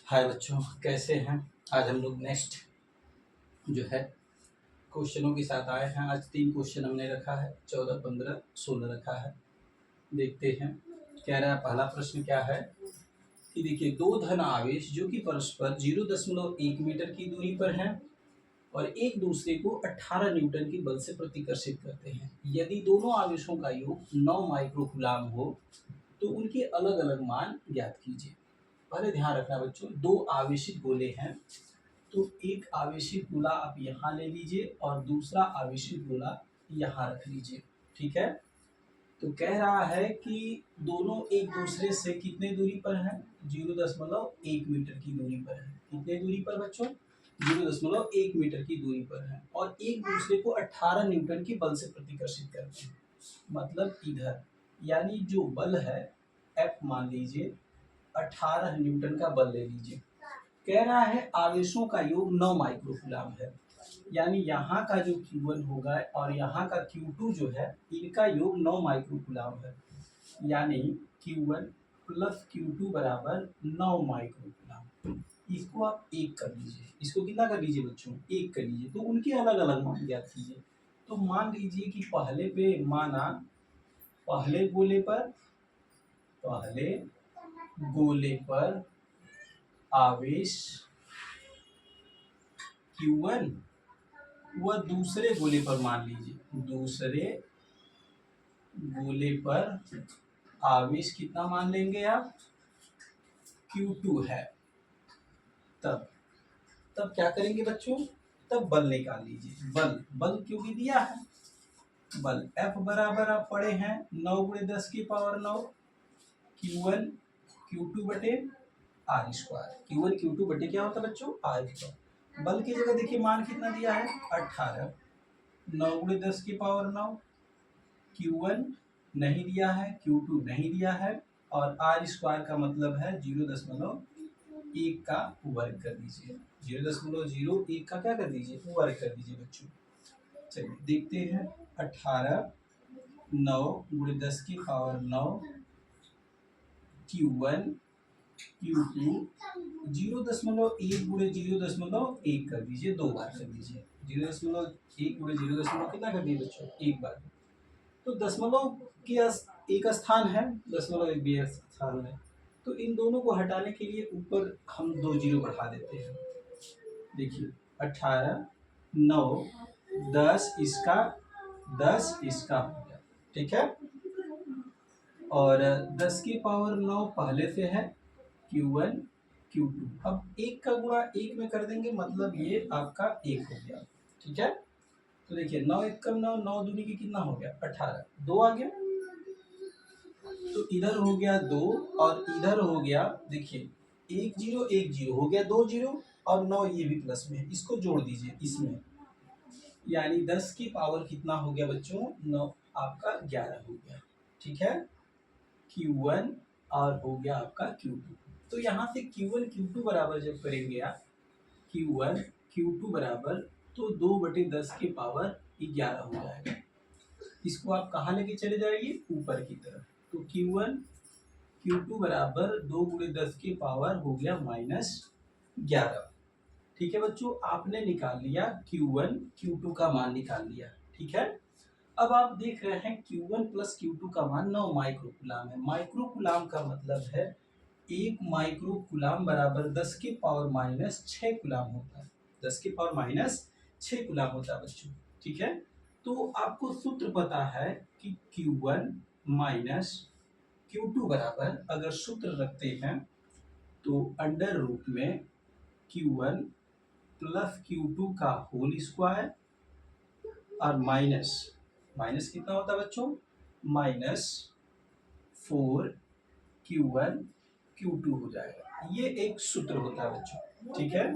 हाय बच्चों, कैसे हैं। आज हम लोग नेक्स्ट जो है क्वेश्चनों के साथ आए हैं। आज 3 क्वेश्चन हमने रखा है, 14, 15, 16 रखा है। देखते हैं। कह रहा है पहला प्रश्न क्या है कि देखिए, दो धन आवेश जो कि परस्पर 0.1 मीटर की दूरी पर हैं और एक दूसरे को 18 न्यूटन के बल से प्रतिकर्षित करते हैं। यदि दोनों आवेशों का योग 9 माइक्रोकूलाम हो तो उनके अलग अलग मान ज्ञात कीजिए। पहले ध्यान रखना बच्चों, दो आवेशित गोले हैं, तो एक आवेशित गोला आप यहाँ ले लीजिए और दूसरा आवेशित गोला यहाँ रख लीजिए। ठीक है। तो कह रहा है कि दोनों एक दूसरे से कितने दूरी पर हैं? 0.1 मीटर की दूरी पर है। कितने दूरी पर बच्चों? 0.1 मीटर की दूरी पर है और एक दूसरे को 18 न्यूटन के बल से प्रतिकर्षित करते हैं। मतलब इधर, यानी जो बल है F मान लीजिए 18 न्यूटन का बल ले लीजिए। कह रहा है आवेशों का योग 9 माइक्रोकूलाम है, यानी यहाँ का जो Q1 होगा और यहाँ का Q2 जो है, इनका योग 9 माइक्रोकूलाम है। यानी Q1 प्लस Q2 बराबर 9 माइक्रोकूलाम। इसको आप 1 कर लीजिए। इसको कितना कर लीजिए बच्चों? 1 कर लीजिए। तो उनके अलग अलग मान ज्ञात कीजिए। तो मान लीजिए कि पहले पे माना, पहले गोले पर आवेश Q1 व दूसरे गोले पर मान लीजिए, दूसरे गोले पर आवेश कितना मान लेंगे आप? Q2 है। तब तब क्या करेंगे बच्चों? तब बल निकाल लीजिए। बल क्योंकि दिया है, बल F बराबर आप पढ़े हैं 9 × 10 की पावर 9 Q1 Q2 बटे R स्क्वायर। Q1 Q2 बटे क्या होता है बच्चों? R square. बल की जगह देखिए मान कितना दिया है? 18। 9 × 10 की पावर 9। Q1 नहीं दिया है, Q2 नहीं दिया है और R स्क्वायर का मतलब है 0.1 का वर्ग कर दीजिए। 0.01 का क्या कर दीजिए? वर्ग कर दीजिए बच्चों। चलिए देखते हैं। 18 9 × 10 की पावर 9 Q1 Q2 0.1 × 0.1 कर दीजिए, 2 बार कर दीजिए। 0.1 × 0. कितना कर दिए बच्चों? 1 बार। तो दशमलव की एक स्थान है, 0.1 भी स्थान है, तो इन दोनों को हटाने के लिए ऊपर हम 2 जीरो बढ़ा देते हैं। देखिए 18 9 10 इसका 10 इसका हो गया। ठीक है। और 10 की पावर 9 पहले से है Q1 Q2। अब 1 का गुणा 1 में कर देंगे, मतलब ये आपका 1 हो गया। ठीक है। तो देखिए 9 1 कम 9, 9 दूनी की कितना हो गया? 18। 2 आ गया, तो इधर हो गया 2 और इधर हो गया, देखिए 1 0 1 0 हो गया, 2 0 और 9 ये भी प्लस में है, इसको जोड़ दीजिए इसमें। यानी 10 की पावर कितना हो गया बच्चों? 9 आपका 11 हो गया। ठीक है। Q1 और हो गया आपका Q2। तो यहाँ से Q1 Q2 बराबर जब करेंगे आप, Q1 Q2 बराबर, तो 2/10 की पावर 11 हो जाएगा। इसको आप कहाँ लेके चले जाइए? ऊपर की तरफ। तो Q1 Q2 बराबर 2 × 10 की पावर हो गया -11। ठीक है बच्चों, आपने निकाल लिया Q1 Q2 का मान निकाल लिया। ठीक है। अब आप देख रहे हैं Q1 + Q2 का मान 9 माइक्रोकूलाम है। माइक्रोकूलाम का मतलब है 1 माइक्रोकूलाम बराबर 10 की पावर -6 कूलाम होता है। 10 की पावर -6 कूलाम होता है बच्चों। ठीक है। तो आपको सूत्र पता है कि Q1 - Q2 बराबर, अगर सूत्र रखते हैं तो अंडर रूट में Q1 + Q2 का होल स्क्वायर और माइनस कितना होता है बच्चों? -4 Q1 Q2 हो जाएगा। ये एक सूत्र होता है बच्चों। ठीक है।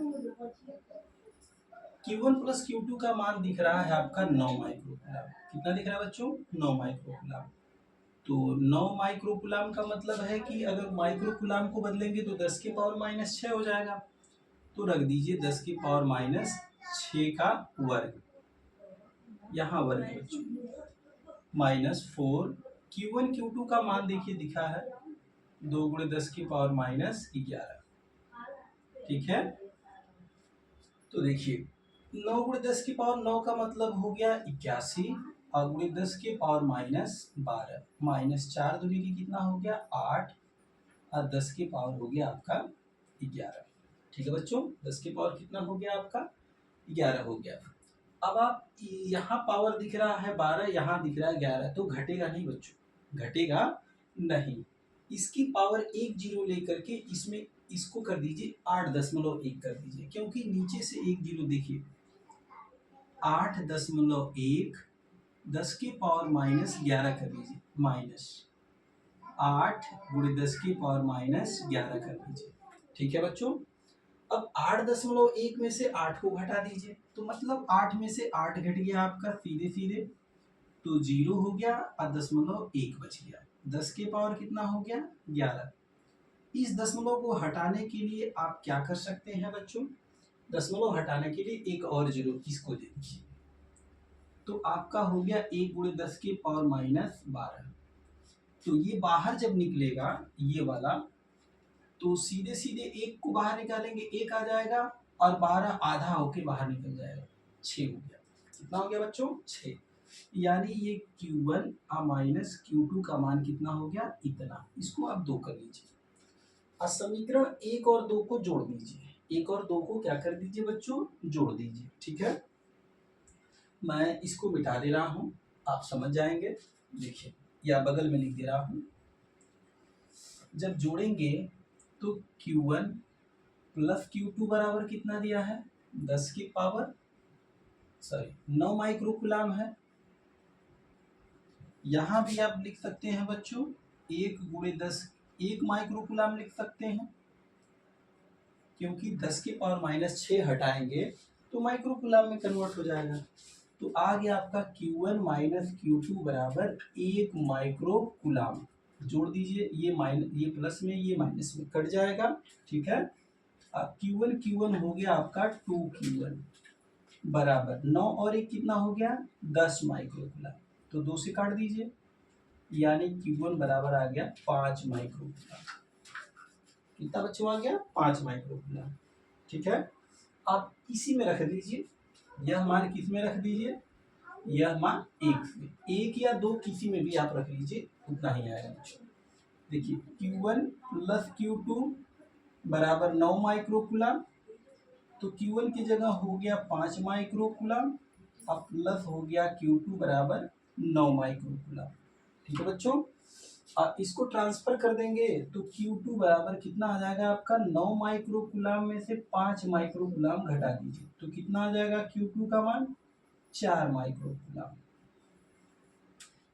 Q1 + Q2 का मान दिख रहा है आपका 9 माइक्रोकूलाम। कितना दिख रहा है बच्चों? 9 माइक्रोकूलाम। तो 9 माइक्रोकूलाम का मतलब है कि अगर माइक्रोकूलाम को बदलेंगे तो 10 की पावर -6 हो जाएगा। तो रख दीजिए 10 की पावर -6 का वर्ग, यहाँ वर्ग है बच्चों, -4 Q1 Q2 का मान देखिए दिखा है 2 × 10 की पावर -11। ठीक है। तो देखिए 9 गुणे 10 की पावर 9 का मतलब हो गया 81 और गुणे 10 के पावर -12 -4 दूनी की कितना हो गया 8 और 10 की पावर हो गया आपका 11। ठीक है बच्चों, 10 की पावर कितना हो गया आपका 11 हो गया। अब आप यहाँ पावर दिख रहा है 12, यहाँ दिख रहा है 11, तो घटेगा नहीं बच्चों, घटेगा नहीं। इसकी पावर 1 जीरो लेकर के इसमें इसको कर दीजिए 8.1 कर दीजिए, क्योंकि नीचे से 1 जीरो देखिए 8.1 10 की पावर -11 कर दीजिए, -8 गुणे 10 की पावर -11 कर दीजिए। ठीक है बच्चों, अब 8.1 में से 8 को घटा दीजिए, तो मतलब 8 में से 8 घट गया आपका सीधे सीधे, तो 0 हो गया और 0.1 बच गया। 10 के पावर कितना हो गया 11। इस दशमलव को हटाने के लिए आप क्या कर सकते हैं बच्चों, दशमलव हटाने के लिए एक और जीरो इसको दे दीजिए, तो आपका हो गया 1 गुणे 10 के पावर -12। तो ये बाहर जब निकलेगा ये वाला, तो सीधे सीधे 1 को बाहर निकालेंगे 1 आ जाएगा और 12 आधा होके बाहर निकल जाएगा, 6 हो गया। कितना हो गया बच्चों 6, यानी ये Q1 माइनस Q2 का मान कितना हो गया इतना। इसको आप 2 कर लीजिए और समीकरण 1 और 2 को जोड़ दीजिए। 1 और 2 को क्या कर दीजिए बच्चों, जोड़ दीजिए। ठीक है, मैं इसको मिटा दे रहा हूं, आप समझ जाएंगे। देखिए या बगल में लिख दे रहा हूं, जब जोड़ेंगे तो Q1 प्लस Q2 बराबर कितना दिया है 10 की पावर 9 माइक्रोकुलाम है। यहां भी आप लिख सकते हैं बच्चों 1 गुणे 10 1 माइक्रोकुलाम लिख सकते हैं, क्योंकि 10 की पावर -6 हटाएंगे तो माइक्रोकुलाम में कन्वर्ट हो जाएगा। तो आ गया आपका Q1 माइनस Q2 बराबर 1 माइक्रोकुलाम। जोड़ दीजिए, ये प्लस में ये माइनस में कट जाएगा। ठीक है, अब Q1 हो गया आपका 2Q1 बराबर 9 और 1 कितना हो गया 10 माइक्रोकुलाम, तो 2 से काट दीजिए, यानी Q1 बराबर आ गया 5 माइक्रोकुलाम। कितना बच्चों आ गया 5 माइक्रोकुलाम। ठीक है, आप इसी में रख दीजिए, यह मान किस में रख दीजिए, यह मान 1 में, 1 या 2 किसी में भी आप रख लीजिए, उतना ही आएगा बच्चों। देखिए Q1 प्लस Q2 बराबर 9 माइक्रोकुलाम, तो Q1 की जगह हो गया 5 माइक्रोकुलाम और प्लस हो गया Q2 बराबर 9 माइक्रोकुलाम। ठीक है बच्चों, आप इसको ट्रांसफर कर देंगे तो Q2 बराबर कितना आ जाएगा आपका 9 माइक्रोकुलाम में से 5 माइक्रोकुलाम घटा दीजिए, तो कितना आ जाएगा Q2 का मान 4 माइक्रोकुलाम।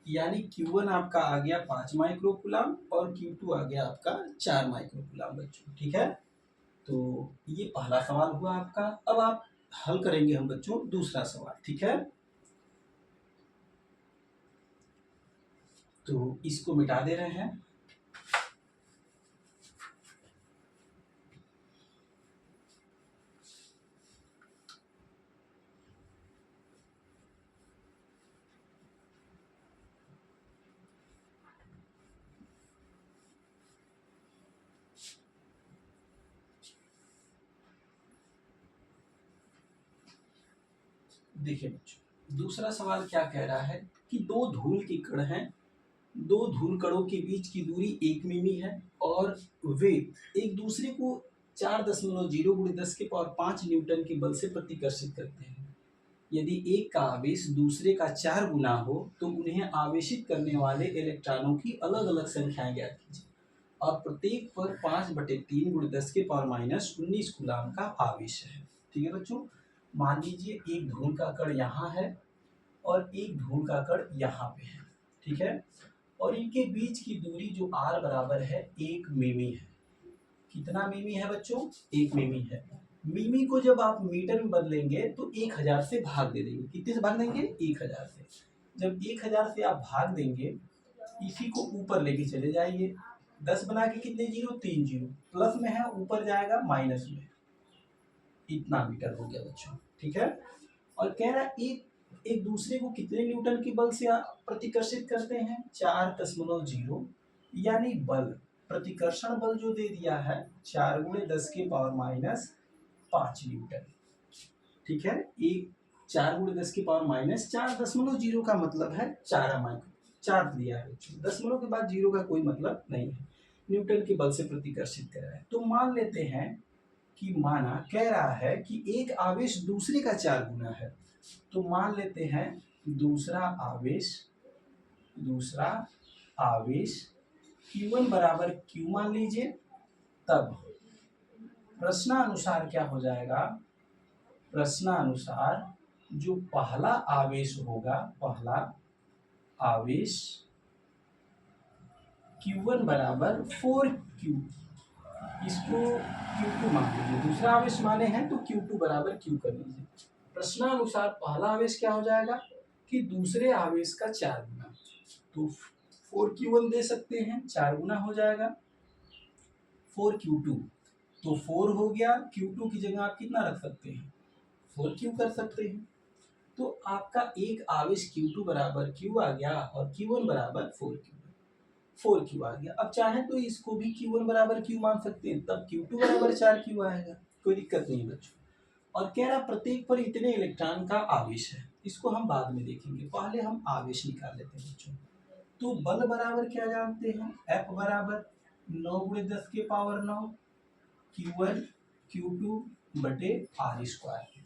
यानी Q1 आपका आ गया 5 माइक्रोकुलाम और Q2 आ गया आपका 4 माइक्रोकुलाम बच्चों। ठीक है, तो ये पहला सवाल हुआ आपका। अब आप हल करेंगे हम बच्चों दूसरा सवाल। ठीक है, तो इसको मिटा दे रहे हैं। देखिए बच्चों, दूसरा सवाल क्या कह रहा है कि दो धूल के कण हैं, दो धूल कणों के बीच की दूरी 1 मिमी है और वे एक दूसरे को 4.0 गुणे 10 के पावर 5 न्यूटन के बल से प्रतिकर्षित करते हैं। यदि एक का आवेश दूसरे का 4 गुना हो तो उन्हें आवेशित करने वाले इलेक्ट्रॉनों की अलग अलग संख्याएं ज्ञात कीजिए और प्रत्येक पर 5/3 गुणे 10 के पावर -19 कूलाम का आवेश है। ठीक है बच्चों, मान लीजिए एक धूल का कण यहाँ है और एक धूल का कण यहाँ पे है। ठीक है, और इनके बीच की दूरी जो r बराबर है 1 मिमी है। कितना मिमी है बच्चों 1 मिमी है। मिमी को जब आप मीटर में बदलेंगे तो 1000 से भाग दे देंगे। कितने से भाग देंगे 1000 से। जब 1000 से आप भाग देंगे, इसी को ऊपर लेके चले जाइए, 10 बना के कितने जीरो 3 जीरो, प्लस में है ऊपर जाएगा माइनस में, इतना मीटर हो गया बच्चों। ठीक है, और कह रहा है एक दूसरे को कितने न्यूटन के बल से प्रतिकर्षित करते हैं 4.0, यानी बल प्रतिकर्षण बल जो दे दिया है 4 गुणे 10 के पावर माइनस 5 न्यूटन। ठीक है, एक 4 गुणे 10 के पावर माइनस 4.0 का मतलब है 4 माइक्रो 4 दिया है, दशमलव के बाद 0 का कोई मतलब नहीं है। न्यूटन के बल से प्रतिकर्षित कर रहा है। तो मान लेते हैं कि माना कह रहा है कि एक आवेश दूसरे का 4 गुना है। तो मान लेते हैं दूसरा आवेश Q1 बराबर Q मान लीजिए। तब प्रश्नानुसार क्या हो जाएगा, प्रश्नानुसार जो पहला आवेश होगा, पहला आवेश Q1 बराबर 4Q, इसको Q2 मान लीजिए। दूसरा आवेश माने हैं तो Q2 बराबर Q कर लीजिए। प्रश्नानुसार पहला आवेश क्या हो जाएगा कि दूसरे आवेश का 4 गुना, तो 4Q1 दे सकते हैं, 4 गुना हो जाएगा 4Q2, तो 4 हो गया। Q2 की जगह आप कितना रख सकते हैं, 4Q कर सकते हैं। तो आपका एक आवेश Q2 बराबर Q आ गया और Q1 बराबर 4Q आ गया। अब चाहे तो इसको भी Q1 बराबर Q मान सकते हैं, तब Q2 बराबर 4Q आएगा, कोई दिक्कत नहीं बच्चों। और कह रहा प्रत्येक पर इतने इलेक्ट्रॉन का आवेश है, इसको हम बाद में देखेंगे, पहले हम आवेश निकाल लेते हैं बच्चों। तो बल बराबर क्या जानते हैं, F बराबर 9 गुणे 10 के पावर 9 Q1 Q2 बटे R स्क्वायर।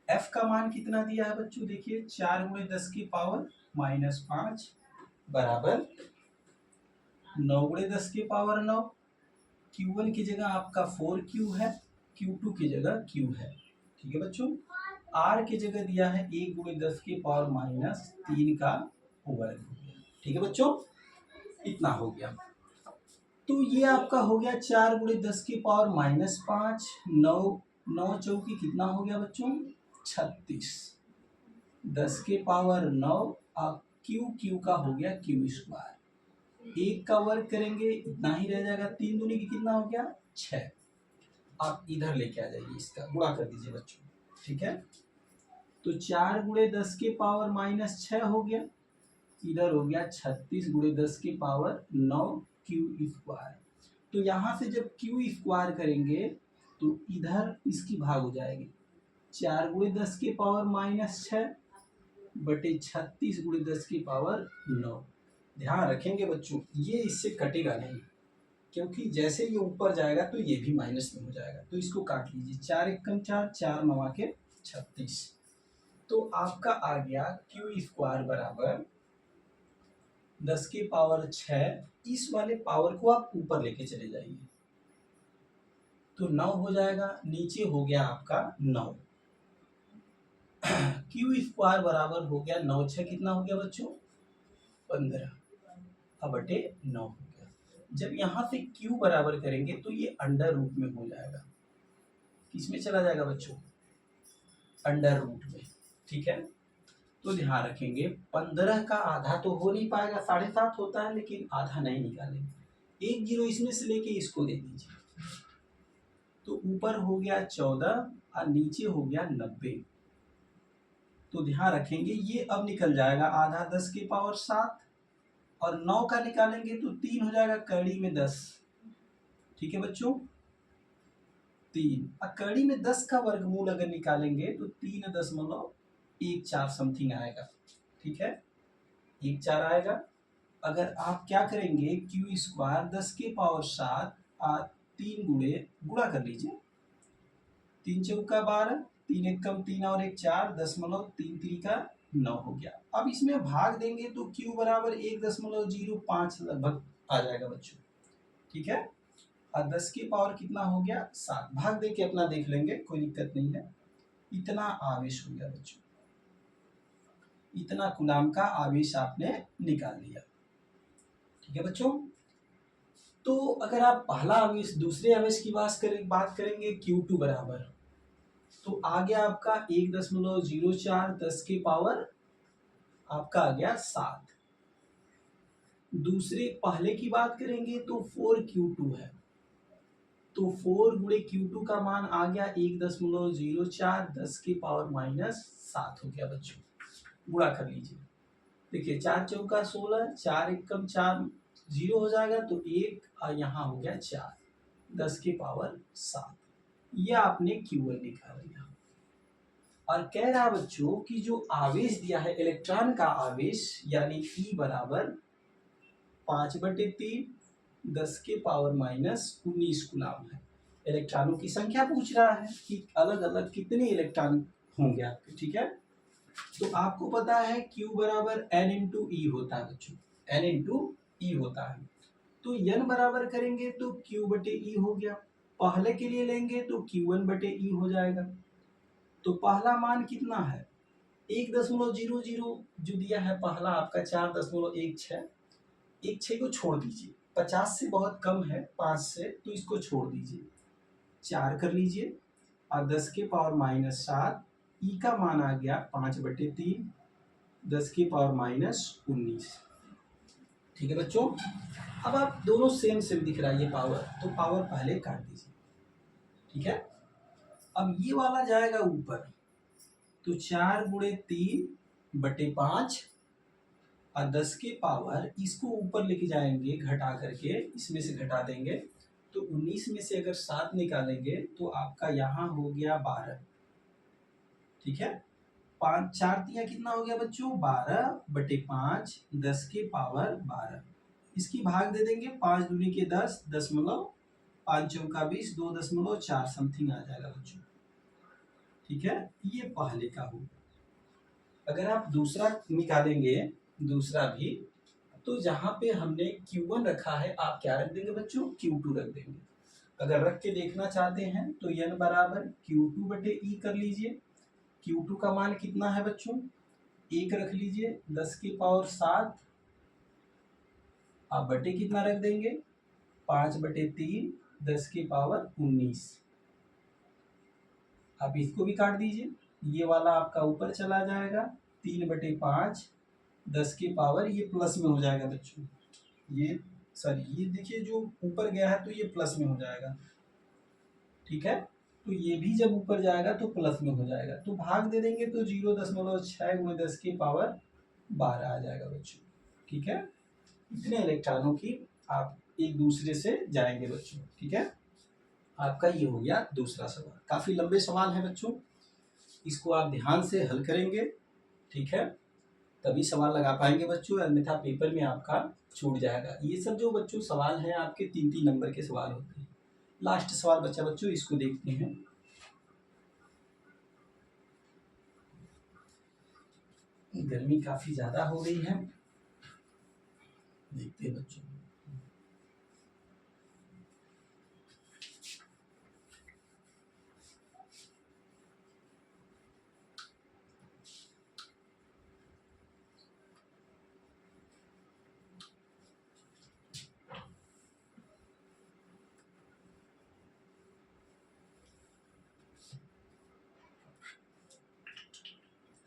F का मान कितना दिया है बच्चों, देखिए 4 गुणे 10 की पावर माइनस 5 बराबर 9 गुणे 10 की पावर 9। Q1 की जगह आपका 4Q है, Q2 की जगह Q है। ठीक है बच्चों, R की जगह दिया है 1 गुणे 10 की पावर माइनस 3 का वर्ग। ठीक है बच्चों, इतना हो गया। तो ये आपका हो गया 4 गुणे 10 की पावर माइनस 5, 9 चौकी कितना हो गया बच्चों 36, 10 के पावर 9 और Q का हो गया Q स्क्वायर। एक का वर्ग करेंगे इतना ही रह जाएगा, 3 दूनी की कितना हो गया 6। आप इधर लेके आ जाइए, इसका गुणा कर दीजिए बच्चों। ठीक है, तो 4 गुणे 10 के पावर माइनस 6 हो गया, इधर हो गया 36 गुणे 10 के पावर 9 Q स्क्वायर। तो यहाँ से जब Q स्क्वायर करेंगे तो इधर इसकी भाग हो जाएगी, 4 गुणे 10 के पावर माइनस 6 बटे 36 गुणे 10 की पावर 9। ध्यान रखेंगे बच्चों, ये इससे कटेगा नहीं, क्योंकि जैसे ये ऊपर जाएगा तो ये भी माइनस में हो जाएगा। तो इसको काट लीजिए, 4 एकम 4, 4 9 के 36। तो आपका आ गया Q स्क्वायर बराबर 10 की पावर 6। इस वाले पावर को आप ऊपर लेके चले जाइए तो 9 हो जाएगा, नीचे हो गया आपका 9। Q स्क्वायर बराबर हो गया 9 6 कितना हो गया बच्चों 15 बटे 9 हो गया। जब यहाँ से Q बराबर करेंगे तो ये अंडर रूट में हो जाएगा, किस में चला जाएगा बच्चों, अंडर रूट में। ठीक है, तो ध्यान रखेंगे 15 का आधा तो हो नहीं पाएगा, 7.5 होता है, लेकिन आधा नहीं निकालेंगे। 1 0 इसमें से लेके इसको दे दीजिए, तो ऊपर हो गया 14 और नीचे हो गया 90। तो ध्यान रखेंगे ये अब निकल जाएगा आधा 10 की पावर 7 और 9 का निकालेंगे तो 3 हो जाएगा, कड़ी में 10। ठीक है बच्चों, 3 और कड़ी में 10 का वर्गमूल अगर निकालेंगे तो 3.14 समथिंग आएगा। ठीक है, 14 आएगा। अगर आप क्या करेंगे Q स्क्वायर 10 के पावर 7 और 3 गुणे गुणा कर लीजिए, 3 चौका 12, 3 एकम 3 और 1 4, 0.33 का 9 हो गया। अब इसमें भाग देंगे तो Q बराबर 1.05 लगभग आ जाएगा बच्चों। ठीक है, और 10 की पावर कितना हो गया 7, भाग दे के अपना देख लेंगे, कोई दिक्कत नहीं है। इतना आवेश हो गया बच्चों, इतना कूलाम का आवेश आपने निकाल लिया। ठीक है बच्चों, तो अगर आप पहला आवेश दूसरे आवेश की बात करेंगे Q2 बराबर, तो आ गया आपका 1.04 10 की पावर आपका आ गया 7। दूसरे पहले की बात करेंगे तो 4Q2 है, तो 4 गुणे Q2 का मान आ गया 1.04 10 की पावर माइनस 7 हो गया बच्चों। गुणा कर लीजिए, देखिए 4 चौका 16, 4 एकम 4 0 हो जाएगा तो 1 और यहाँ हो गया 4, 10 की पावर 7। ये आपने Q1 निकाल लिया। और कह रहा है बच्चों कि जो आवेश दिया है इलेक्ट्रॉन का आवेश यानी E बराबर 5/3 10 के पावर -19 कूलाम है। इलेक्ट्रॉनों की संख्या पूछ रहा है कि अलग अलग कितने इलेक्ट्रॉन होंगे आपके, ठीक है। तो आपको पता है Q बराबर N इंटू ई होता है बच्चों, N इंटू ई होता है। तो N बराबर करेंगे तो Q बटे E हो गया, पहले के लिए लेंगे तो Q1 बटे E हो जाएगा। तो पहला मान कितना है 1.00 जो दिया है पहला आपका 4.16, 1 6 को छोड़ दीजिए, 50 से बहुत कम है 5 से, तो इसको छोड़ दीजिए, 4 कर लीजिए और 10 के पावर -7, ई का मान आ गया 5/3 10 की पावर -19। ठीक है बच्चों, अब आप दोनों सेम सेम दिख रहा है ये पावर, तो पावर पहले काट दीजिए, ठीक है। अब ये वाला जाएगा ऊपर, तो 4×3/5 और 10 के पावर इसको ऊपर लेके जाएंगे घटा करके, इसमें से घटा देंगे तो 19 में से अगर 7 निकालेंगे तो आपका यहाँ हो गया 12, ठीक है। 5 4 तिया कितना हो गया बच्चों 12/5 10 के पावर 12, इसकी भाग दे देंगे 5 दूनी के 10 दशमलव 5 चौका 20 2.4 समथिंग आ जाएगा बच्चों, ठीक है। ये पहले का हो। अगर आप दूसरा निकालेंगे, दूसरा भी, तो जहां पे हमने Q1 रखा है आप क्या रख देंगे बच्चों Q2 रख देंगे। अगर रख के देखना चाहते हैं तो N बराबर Q2 बटे E कर लीजिए। Q2 का मान कितना है बच्चों 1 रख लीजिए, 10 की पावर 7, आप बटे कितना रख देंगे 5/3 10 की पावर 19। आप इसको भी काट दीजिए, ये वाला आपका ऊपर चला जाएगा 3/5 10 की पावर, ये प्लस में हो जाएगा बच्चों, ये सॉरी ये देखिए जो ऊपर गया है तो ये प्लस में हो जाएगा, ठीक है। तो ये भी जब ऊपर जाएगा तो प्लस में हो जाएगा, तो भाग दे देंगे तो 0.6 × 10 की पावर 12 आ जाएगा बच्चों, ठीक है। इतने इलेक्ट्रॉनों की आप एक दूसरे से जाएंगे बच्चों, ठीक है। आपका ये हो गया दूसरा सवाल। काफी लंबे सवाल है बच्चों, इसको आप ध्यान से हल करेंगे, ठीक है, तभी सवाल लगा पाएंगे बच्चों, अन्यथा पेपर में आपका छूट जाएगा। ये सब जो बच्चों सवाल हैं आपके 3-3 नंबर के सवाल होते हैं। लास्ट सवाल बच्चा बच्चों, इसको देखते हैं। गर्मी काफी ज्यादा हो गई है, देखते हैं बच्चों।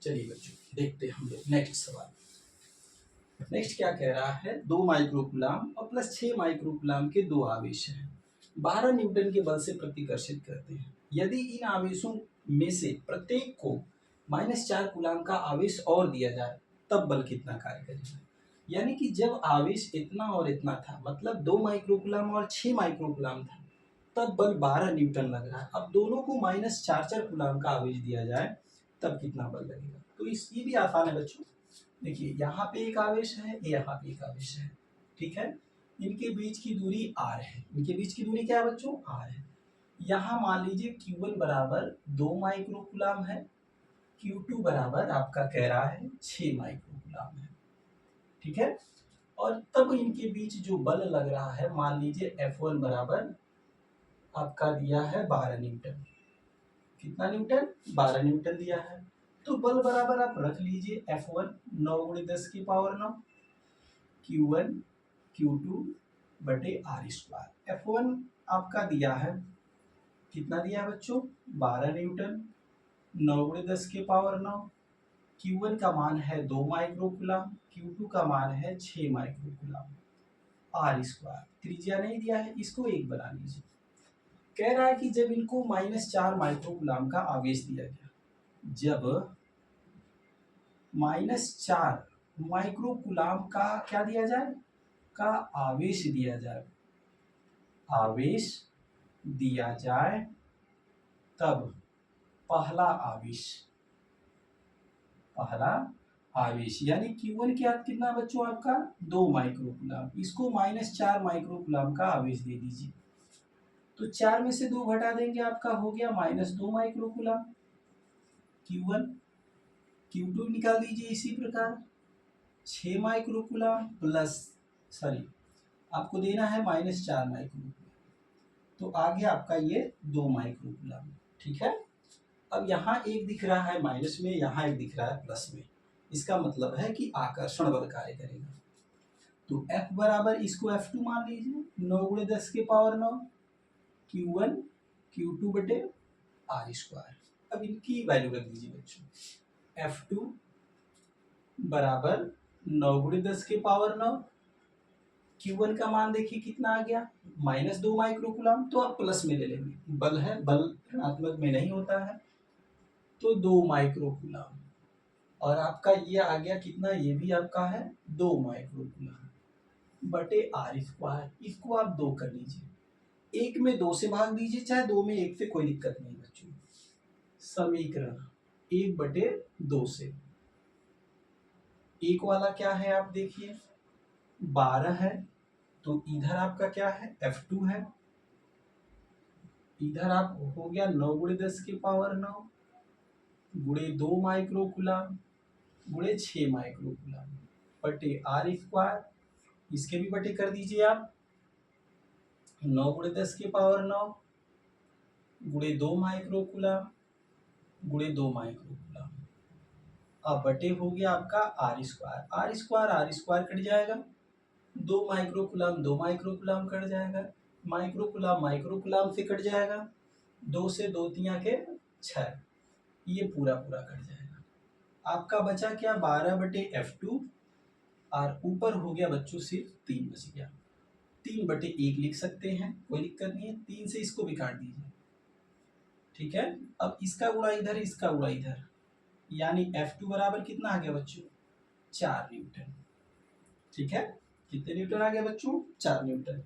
चलिए बच्चों देखते हैं हम लोग नेक्स्ट सवाल। नेक्स्ट क्या कह रहा है 2 माइक्रोकूलाम और प्लस 6 माइक्रोकूलाम के दो आवेश हैं, 12 न्यूटन के बल से प्रतिकर्षित करते हैं। यदि इन आवेशों में से प्रत्येक को -4 कूलाम का आवेश और दिया जाए तब बल कितना कार्य करेगा। यानी कि जब आवेश इतना और इतना था, मतलब 2 माइक्रोकूलाम और 6 माइक्रोकूलाम था, तब बल 12 न्यूटन लग रहा है। अब दोनों को -4 कूलाम का आवेश दिया जाए तब कितना बल लगेगा। तो इस ये भी आसान है बच्चों, देखिए यहाँ पे एक आवेश है, यहाँ पे एक आवेश है, ठीक है। इनके बीच की दूरी r है, इनके बीच की दूरी क्या है बच्चों r है। यहाँ मान लीजिए Q1 बराबर 2 माइक्रोकूलाम है, Q2 बराबर आपका कह रहा है 6 माइक्रोकूलाम है, ठीक है। और तब इनके बीच जो बल लग रहा है, मान लीजिए F1 बराबर आपका दिया है 12 न्यूटन, कितना न्यूटन 12 न्यूटन दिया है। तो बल बराबर आप रख लीजिए F1 9×10 की पावर 9, Q1 Q2 बटे r²। F1 आपका दिया है, कितना दिया है बच्चों 12 न्यूटन, 9×10 की पावर 9, Q1 का मान है 2 माइक्रोकूलाम, Q2 का मान है 6 माइक्रोकूलाम, r²। त्रिज्या नहीं दिया है, इसको 1 बना लीजिए। कह रहा है कि जब इनको -4 माइक्रोकूलाम का आवेश दिया गया, जब -4 माइक्रोकूलाम का क्या दिया जाए का आवेश दिया जाए, आवेश दिया जाए तब पहला आवेश, पहला आवेश यानी Q1 क्या कितना बच्चों आपका 2 माइक्रोकूलम, इसको -4 माइक्रोकूलम का आवेश दे दीजिए। तो 4 में से 2 घटा देंगे, आपका हो गया -2 माइक्रोकूलम Q1। Q2 निकाल दीजिए इसी प्रकार 6 माइक्रोकूलम प्लस सॉरी आपको देना है -4 माइक्रोकूलम, तो आगे आपका ये 2 माइक्रोकूलम। ठीक है, अब यहाँ एक दिख रहा है माइनस में, यहाँ एक दिख रहा है प्लस में, इसका मतलब है कि आकर्षण बल कार्य करेगा। तो F बराबर इसको F2 मान लीजिए, 9 गुणे 10 के पावर 9 Q1 Q2 बटे R स्क्वायर। अब इनकी वैल्यू रख दीजिए बच्चों, F2 बराबर 9 गुणे 10 के पावर 9, Q1 का मान देखिए कितना आ गया -2 माइक्रोकूलम, तो आप प्लस में ले लेंगे, बल है, बल ऋणात्मक में नहीं होता है, तो 2 माइक्रोकूलम, और आपका ये आ गया कितना, ये भी आपका है 2 माइक्रोकूलम बटे R स्क्वायर। इसको आप 2 कर लीजिए, 1 में 2 से भाग दीजिए, चाहे 2 में 1 से, कोई दिक्कत नहीं बच्चों। समीकरण 1 बटे 2 से 1 वाला क्या है आप देखिए 12 है, तो इधर आपका क्या है F2 है, इधर आप हो गया 9 गुणे 10 के पावर 9 गुणे 2 माइक्रोकूलम गुणे 6 माइक्रोकूलम बटे R स्क्वायर, इसके भी बटे कर दीजिए आप, 9 गुणे 10 के पावर 9 गुणे 2 माइक्रोकूलम गुणे 2 माइक्रोकूलम, अब बटे हो गया आपका R square, R square cut जाएगा, 2 माइक्रोकूलम 2 माइक्रोकूलम कट जाएगा, माइक्रोकूलम से कट जाएगा, 2 से 2 तिया के 6, ये पूरा पूरा कट जाएगा। आपका बचा क्या 12 बटे F2, और ऊपर हो गया बच्चों सिर्फ 3 बच गया, 3 बटे 1 लिख सकते हैं, कोई दिक्कत नहीं है, 3 से इसको भी काट दीजिए। ठीक है, अब इसका गुणा इधर, इसका गुणा इधर, यानी F2 बराबर कितना आ गया बच्चों 4 न्यूटन। ठीक है, कितने न्यूटन आ गया बच्चों 4 न्यूटन।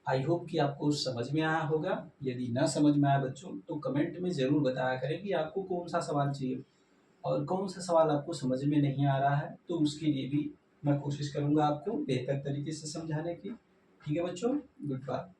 आई होप कि आपको समझ में आया होगा, यदि ना समझ में आया बच्चों तो कमेंट में जरूर बताया करें कि आपको कौन सा सवाल चाहिए और कौन सा सवाल आपको समझ में नहीं आ रहा है, तो उसके लिए भी मैं कोशिश करूंगा आपको बेहतर तरीके से समझाने की। ठीक है बच्चों, गुड बाय।